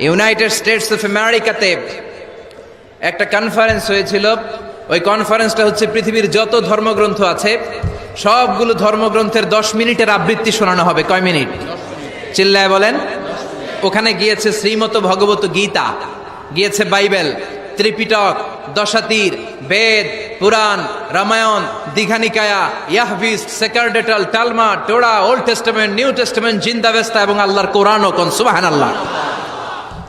United states of আমেরিকাতে একটা conference হয়েছিল। ওই কনফারেন্সটা হচ্ছে পৃথিবীর যত ধর্মগ্রন্থ আছে সবগুলো ধর্মগ্রন্থের 10 মিনিটের আবৃত্তি শোনানো হবে। কয় মিনিট? চিল্লায় বলেন। ওখানে গিয়েছে শ্রীমত ভগবত গীতা, গিয়েছে বাইবেল, ত্রিপিটক, দশাতীর, বেদ, পুরাণ, রামায়ণ, দীঘানিকায়া, ইয়াহভিস, সেকারডেটাল, Talmud, Torah, old testament, new testament, Zend Avesta এবং আল্লাহর কোরআনও। কোন সুবহানাল্লাহ।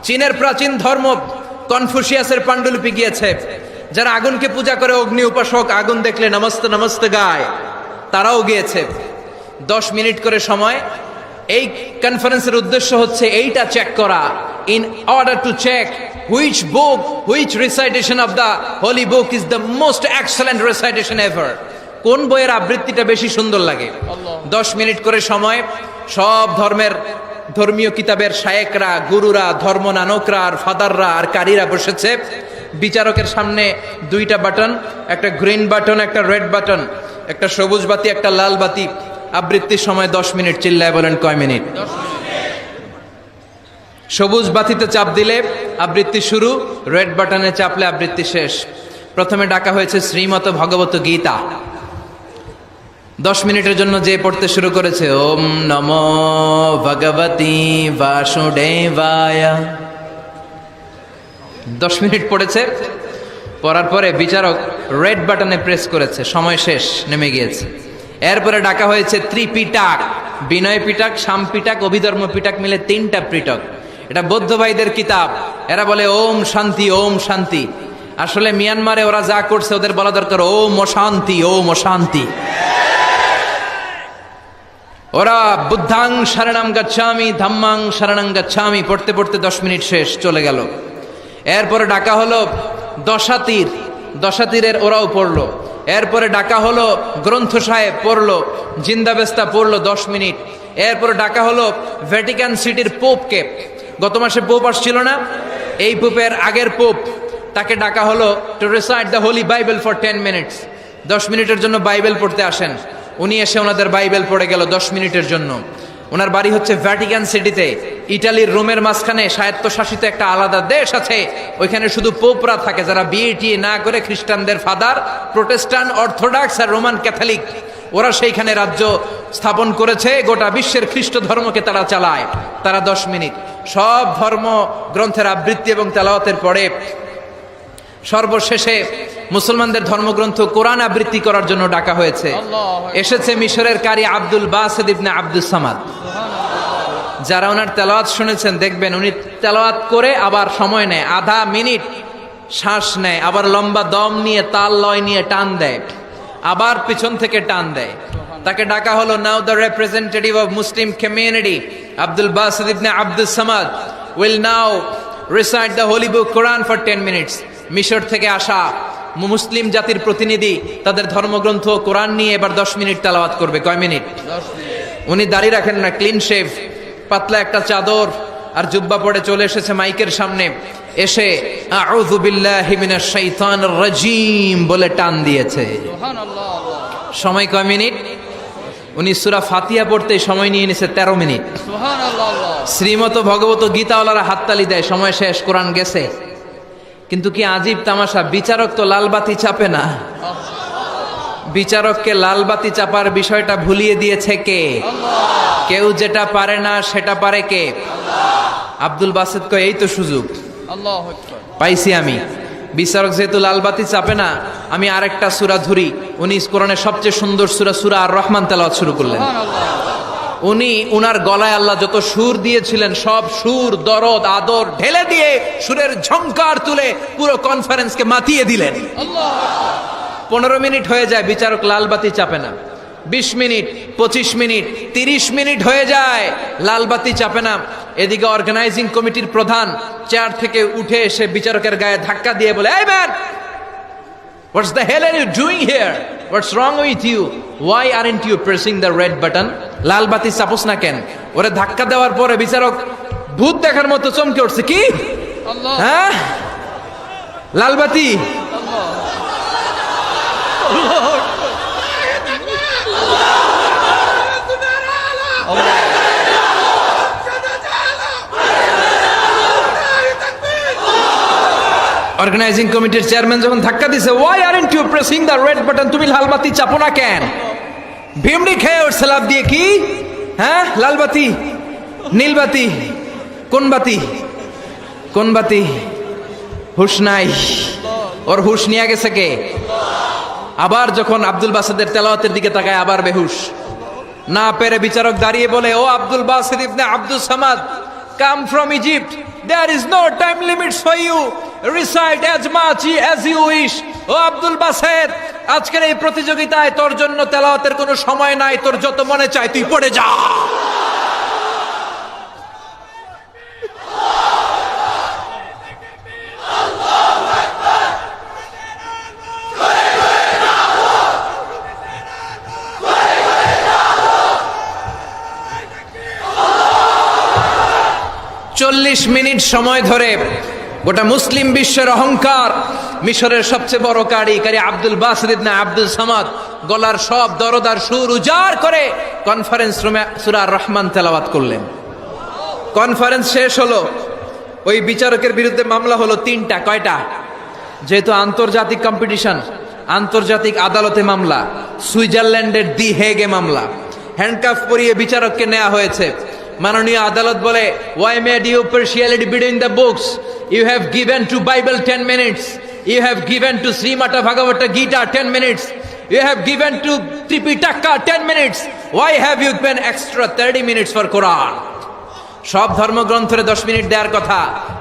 চীনের প্রাচীন ধর্ম কনফুসিয়াসের পাণ্ডুলিপি গিয়েছে। যারা আগুনকে পূজা করে, অগ্নি উপাসক, আগুন দেখলে নমস্তে নমস্তে গায়, তারাও গিয়েছে। 10 মিনিট করে সময়। এই কনফারেন্সের উদ্দেশ্য হচ্ছে এইটা চেক করা, in order to check which book, which recitation of the holy book is the most excellent recitation ever. কোন বইয়ের আবৃত্তিটা বেশি সুন্দর লাগে। 10 মিনিট করে সময়। সব ধর্মের ধর্মীয় কিতাবের শায়েকরা, গুরুরা, ধর্মনানকরা আর ফাদাররা আর কারীরা বসেছে। বিচারকের সামনে 2টা বাটন, একটা গ্রিন বাটন, একটা রেড বাটন, একটা সবুজ বাতি, একটা লাল বাতি। আবৃত্তির সময় 10 মিনিট। চিল্লায় বলেন কয় মিনিট? সবুজ বাতিতে চাপ দিলে আবৃত্তি শুরু, রেড বাটনে চাপলে আবৃত্তি শেষ। প্রথমে ডাকা হয়েছে শ্রীমত ভগবত গীতা। 10 মিনিটের জন্য যে পড়তে শুরু করেছে, ওম নমো ভগবতী বাসুদেবায়। 10 মিনিট পড়েছে। পড়ার পরে বিচারক রেড বাটনে প্রেস করেছে, সময় শেষ, নেমে গিয়েছে। এরপরে ডাকা হয়েছে ত্রিপিটক, বিনয় পিটক, শাম পিটক, অভিধর্ম পিটক মিলে 3টা পিটক। এটা বৌদ্ধ ভাইদের কিতাব। এরা বলে ওম শান্তি, ওম শান্তি। আসলে মিয়ানমারে ওরা যা করছে ওদের বলা দরকার ওম অশান্তি, ওম অশান্তি। ওরা বুদ্ধাং শরণং গচ্ছামি, ধাম্মাং শরণং গচ্ছামি পড়তে পড়তে 10 মিনিট শেষ, চলে গেল। এরপরে ডাকা হলো দশাতীর, দশাতীরের ওরাও পড়লো। এরপরে ডাকা হলো গ্রন্থ সাহেব, পড়লো। জিন্দাবেস্তা পড়লো 10 মিনিট। এরপরে ডাকা হলো ভ্যাটিকান সিটির পোপকে। গত মাসে পোপ আসছিল না? এই পোপের আগের পোপ, তাকে ডাকা হলো to recite the Holi Bible for 10 minutes. 10 মিনিটের জন্য বাইবেল পড়তে আসেন। উনি এসে ওনাদের বাইবেল পড়ে গেল 10 মিনিটের জন্য। ওনার বাড়ি হচ্ছে ভ্যাটিকান সিটিতে, ইটালির রোমের মাঝখানে স্বায়ত্তশাসিত একটা আলাদা দেশ আছে। ওইখানে শুধু পোপরা থাকে, যারা বিয়ে টিয়ে না করে, খ্রিস্টানদের ফাদার, প্রোটেস্টান্ট, অর্থোডক্স আর রোমান ক্যাথলিক, ওরা সেইখানে রাজ্য স্থাপন করেছে। গোটা বিশ্বের খ্রিস্ট ধর্মকে তারা চালায়। তারা 10 মিনিট সব ধর্ম গ্রন্থের আবৃত্তি এবং তেলাওয়াতের পরে সর্বশেষে মুসলমানদের ধর্মগ্রন্থ কোরআন আবৃত্তি করার জন্য ডাকা হয়েছে। এসেছে মিশরের কারি Abdul Basit ibn Abdus Samad. যারা ওনার তেলাওয়াত শুনেছেন দেখবেন উনি তেলাওয়াত করে আবার সময় নেয়, আধা মিনিট শ্বাস নেয়, আবার লম্বা দম নিয়ে তাল লয় নিয়ে টান দেয়, আবার পিছন থেকে টান দেয়। তাকে ডাকা হলো now the representative of Muslim community Abdul Basit ibn Abdus Samad will now recite the holy book Quran for 10 minutes. মিশর থেকে আসা মুসলিম জাতির প্রতিনিধি তাদের ধর্মগ্রন্থ কোরআন নিয়ে এবার 10 মিনিট তেলাওয়াত করবে। কয় মিনিট? 10 মিনিট। উনি দাড়ি রাখেন না, ক্লিন শেভ, পাতলা একটা চাদর আর জুব্বা পরে চলে এসেছে মাইকের সামনে। এসে আউযু বিল্লাহি মিনাশ শাইতানির রাজিম বলে টান দিয়েছে। সুবহানাল্লাহ। সময় কয় মিনিট? উনি সূরা ফাতিহা পড়তে সময় নিয়ে নিয়েছে 13 মিনিট। সুবহানাল্লাহ। শ্রীমত ভগবত গীতাওয়ালারা হাততালি দেয়, সময় শেষ, কোরআন গেছে। কিন্তু কি আজীব তামাশা, বিচারক তো লালবাতি চাপে না। বিচারককে লালবাতি চাপার বিষয়টা ভুলিয়ে দিয়েছে কে? কেউ যেটা পারে না সেটা পারে কে? আব্দুল বাসিত কয় এই তো সুযোগ পাইছি আমি। বিচারক যেহেতু লালবাতি চাপে না, আমি আরেকটা সূরা ধরি। উনি কোরআনের সবচেয়ে সুন্দর সূরা আর রহমান তেলাওয়াত শুরু করলেন। উনি উনার গলায় আল্লাহ যত সুর দিয়েছিলেন সব সুর, দরদ, আদর ঢেলে দিয়ে সুরের ঝংকার তুলে পুরো কনফারেন্সকে মাতিয়ে দিলেন। 15 মিনিট হয়ে যায়, বিচারক লালবাতি চাপে না। 20 মিনিট, 25 মিনিট, 30 মিনিট হয়ে যায়, লালবাতি চাপে না। এদিকে অর্গানাইজিং কমিটির প্রধান চেয়ার থেকে উঠে এসে বিচারকের গায়ে ধাক্কা দিয়ে বলে, এই man, what's the hell are you doing here? What's wrong with you? Why aren't you pressing the red button? লাল বাতি চাপোস না কেন? ওরে ধাক্কা দেওয়ার পরে বিচারক ভূত দেখার মতো চমকে উঠছে। কি? হ্যাঁ, লাল বাতি। অর্গানাইজিং কমিটির চেয়ারম্যান যখন ধাক্কা দিছে, why aren't you pressing the red button, তুমি লাল বাতি চাপো না কেন? ভিমড়ি খেয়ে ওর সালাপ দিয়ে কি, হ্যাঁ লাল বাতি নীল বাতি, কোন বাতি কোন বাতি? হুশ নাই, ওর হুশ নিয়ে গেছে কে? আবার যখন আব্দুল বাসেদের তেলাওয়াতের দিকে তাকায় আবার বেহুশ। না পেরে বিচারক দাঁড়িয়ে বলে, O Abdul Basit ibn Abdul Samad, come from Egypt, there is no time limits for you, recite as much as you wish. O Abdul Basit, আজকের এই প্রতিযোগিতায় তোর জন্য তেলাওয়াতের কোনো সময় নাই, তোর যত মনে চায় তুই পড়ে যা। চল্লিশ মিনিট সময় ধরে গোটা মুসলিম বিশ্বের অহংকার, মিশরের সবচেয়ে বড় কারি Abdul Basit ibn Abdul Samad গলার সব দরদার সুর উজাড় করে কনফারেন্স রুমে সূরা আর রহমান তেলাওয়াত করলেন। কনফারেন্স শেষ হলো, ওই বিচারকের বিরুদ্ধে মামলা হলো তিনটা। কয়টা? যেহেতু আন্তর্জাতিক কম্পিটিশন, আন্তর্জাতিক আদালতে মামলা, সুইজারল্যান্ডের দি হেগে মামলা। হ্যান্ডকাফ পরিয়ে বিচারককে নেওয়া হয়েছে। মাননীয় আদালত বলে, why made you partiality between the books? You have given to Bible 10 minutes, you have given to Srimad Bhagavad Gita 10 minutes, you have given to Tripitaka 10 minutes, why have you given extra 30 minutes for Quran? সব ধর্মগ্রন্থরে 10 minute দেওয়ার কথা,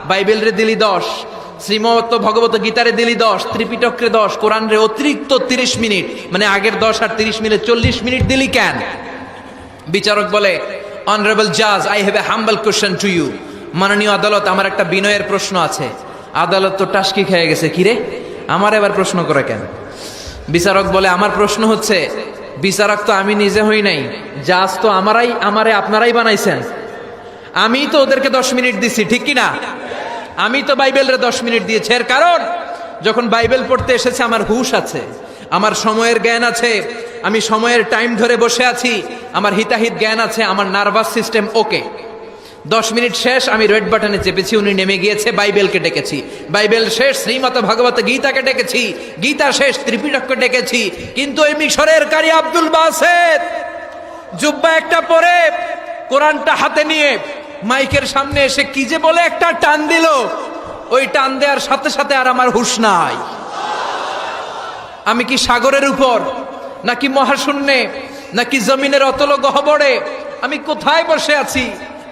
বাইবেলরে দিলি 10, শ্রীমত ভগবত গীতারে দিলি 10, ত্রিপিটকরে 10, কোরআনরে অতিরিক্ত 30 minute, মানে আগের 10 আর 30 মিলে 40 minute দিলি কেন? বিচারক বলে, অনারেবল জাজ, I have a humble question to you. মাননীয় আদালত, আমার একটা বিনয়ের প্রশ্ন আছে। আদালত তো টাসকি খেয়ে গেছে, কিরে আমার এবার প্রশ্ন করে কেন? বিচারক বলে, আমার প্রশ্ন হচ্ছে, বিচারক তো আমি নিজে হই নাই, জাজ তো আমারে আপনারাই বানাইছেন। আমি তো ওদেরকে 10 মিনিট দিছি, ঠিক কি না? আমি তো বাইবেলরে 10 মিনিট দিয়েছি। এর কারণ, যখন বাইবেল পড়তে এসেছে আমার হুশ আছে, আমার সময়ের জ্ঞান আছে, আমি সময়ের টাইম ধরে বসে আছি, আমার হিতাহিত জ্ঞান আছে, আমার নার্ভাস সিস্টেম ওকে। 10 মিনিট শেষ, আমি রেড বাটনে চেপেছি, উনি নেমে গিয়েছে, বাইবেলকে ডেকেছি, বাইবেল শেষ, শ্রীমত ভাগবত গীতাকে ডেকেছি, গীতা শেষ, ত্রিপিটককে ডেকেছি। কিন্তু ওই মিশরের কারি আব্দুল বাসেদ জুব্বা একটা পরে কোরআনটা হাতে নিয়ে মাইকের সামনে এসে কি যে বলে একটা টান দিল, ওই টান দেওয়ার সাথে সাথে আর আমার হুঁশ নাই। আমি কি সাগরের উপর, নাকি মহাশূন্যে, নাকি জমিনের অতল গহ্বরে? আমি কোথায় বসে আছি,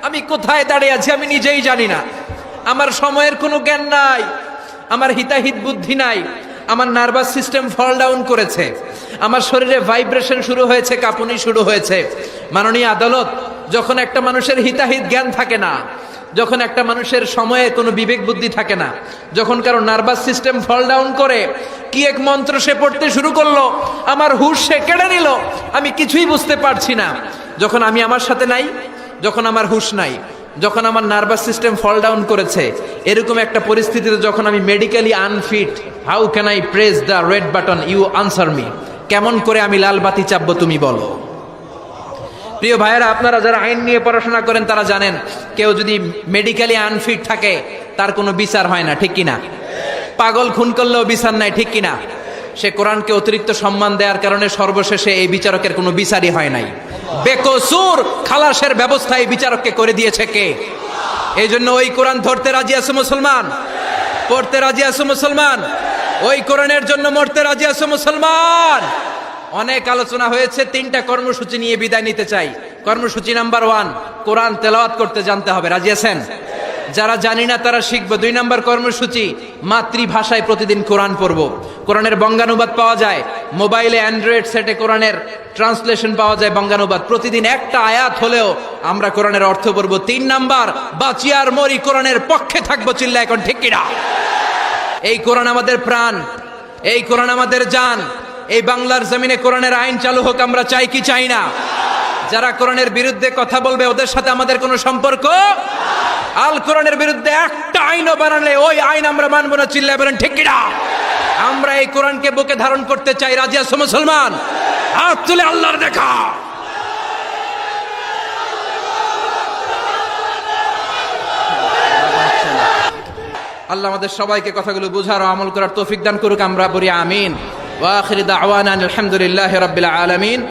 আমি কোথায় দাঁড়িয়ে আছি, আমি নিজেই জানি না। আমার সময়ের কোনো জ্ঞান নাই, আমার হিতাহিত বুদ্ধি নাই, আমার নার্ভাস সিস্টেম ফল ডাউন করেছে, আমার শরীরে ভাইব্রেশন শুরু হয়েছে, কাঁপুনি শুরু হয়েছে। মাননীয় আদালত, যখন একটা মানুষের হিতাহিত জ্ঞান থাকে না, যখন একটা মানুষের সময়ে কোনো বিবেক বুদ্ধি থাকে না, যখন কারো নার্ভাস সিস্টেম ফল ডাউন করে, কি এক মন্ত্র সে পড়তে শুরু করলো, আমার হুঁশ সে কেড়ে নিল, আমি কিছুই বুঝতে পারছি না। যখন আমি আমার সাথে নাই, যখন আমার হুঁশ নাই, যখন আমার নার্ভাস সিস্টেম ফল ডাউন করেছে, এরকম একটা পরিস্থিতিতে যখন আমি medically unfit, how can I press the red button? You answer me. কেমন করে আমি লাল বাতি চাপবো তুমি বলো? প্রিয় ভাইয়েরা, আপনারা যারা আইন নিয়ে পড়াশোনা করেন তারা জানেন, কেউ যদি মেডিকেলি আনফিট থাকে তার কোনো বিচার হয় না, ঠিক কিনা? পাগল খুন করলেও বিচার নাই, ঠিক কিনা? সে কোরআনকে অতিরিক্ত সম্মান দেওয়ার কারণে সর্বশেষে এই বিচারকের কোনো বিচারই হয় নাই। বেকসুর খালাসের ব্যবস্থা এই বিচারককে করে দিয়েছে কে? এই জন্য ওই কোরআন ধরতে রাজি আছে মুসলমান, পড়তে রাজি আছে মুসলমান, ওই কোরআনের জন্য মরতে রাজি আছে মুসলমান। অনেক আলোচনা হয়েছে, 3টা কর্মসূচি নিয়ে বিদায় নিতে চাই। কর্মসূচি নাম্বার 1, কোরআন তেলাওয়াত করতে জানতে হবে, রাজি আছেন? যারা জানি না তারা শিখবো। 2 নম্বর কর্মসূচি, মাতৃভাষায় প্রতিদিন কোরআন পড়বো। কোরআনের বঙ্গানুবাদ পাওয়া যায় মোবাইলে, অ্যান্ড্রয়েড সেটে কোরআনের ট্রান্সলেশন পাওয়া যায় বঙ্গানুবাদ। প্রতিদিন একটা আয়াত হলেও আমরা কোরআনের অর্থ পড়বো। 3 নাম্বার, বাঁচিয়ার মরি কোরআনের পক্ষে থাকবো, চিল্লা এখন ঠিক কিনা? এই কোরআন আমাদের প্রাণ, এই কোরআন আমাদের জান। এই বাংলার জমিনে কোরআনের আইন চালু হোক, আমরা চাই কি চাই না? যারা কোরআনের বিরুদ্ধে কথা বলবে ওদের সাথে আমাদের কোনো সম্পর্ক। আল কোরআনের বিরুদ্ধে একটা আইনও বানালে ওই আইন আমরা মানবো না, চিল্লায় বলেন ঠিক কিনা? আমরা এই কোরআনকে বুকে ধারণ করতে চাই, রাজি আছো মুসলমান? হাত তুলে আল্লাহর দেখা। আল্লাহ আমাদের সবাইকে কথাগুলো বুঝার ও আমল করার তৌফিক দান করুক, আমরা বলি আমিন। ওয়া আখিরু দাওয়ানা আলহামদুলিল্লাহি রাব্বিল আলামিন।